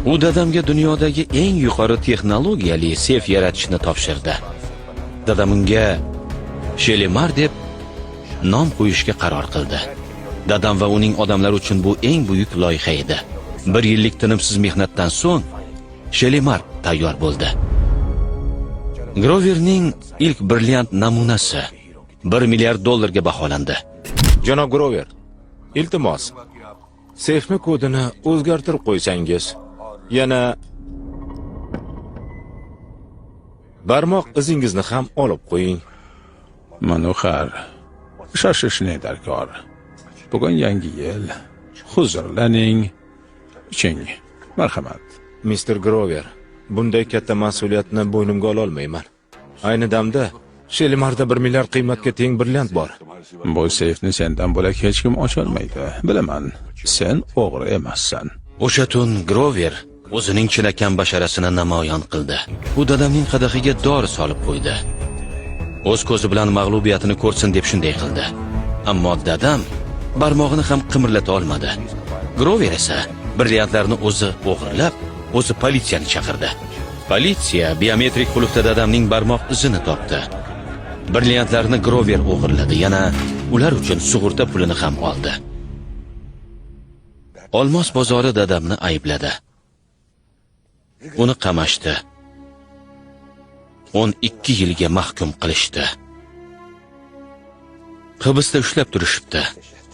U dadamga dunyodagi eng yuqori texnologiyali seyf yaratishni topshirdi. Dadam unga Shelimar deb nom qo'yishga qaror qildi. Dadam va uning odamlari uchun bu eng buyuk loyiha edi. 1 yillik tinimsiz mehnatdan so'ng Shelimar tayyor bo'ldi. Groverning ilk brilliant namunasi $1 milliard ga baholandi. Janob Grover, iltimos, seyfni kodini o'zgartirib qo'ysangiz, yana barmoq izingizni ham olib qo'ying. Manohar, shoshishni darkor. Bugun yangi yil. Huzurlaning, iching. Marhamat. Mr. Grover, bunday katta mas'uliyatni bo'ynimga ola olmayman. Ayni damda Shelimarda 1 milliard qiymatga teng brilliant bor. Bu seyfni sendan bo'lak hech kim ocholmaydi. Bilaman, sen o'g'ri emassan. O'sha tun Grover o'zining chinakam basharasini namoyon qildi. U dadamning qadahiga dori solib qo'ydi. O'z ko'zi bilan mag'lubiyatini ko'rsin deb shunday qildi. Ammo dadam barmog'ini ham qimirlata olmadi. Grover esa brilliantlarni o'zi o'g'irlab, o'zi politsiyani chaqirdi. Politsiya biometrik qulfda dadamning barmoq izini topdi. Brilliantlarni Grover o'g'irladi, yana ular uchun sug'urta pulini ham oldi. Olmos bozori dadamni aybladi. Uni qamashdi. 12 yilga mahkum qilishdi. Hibsda ushlab turishibdi.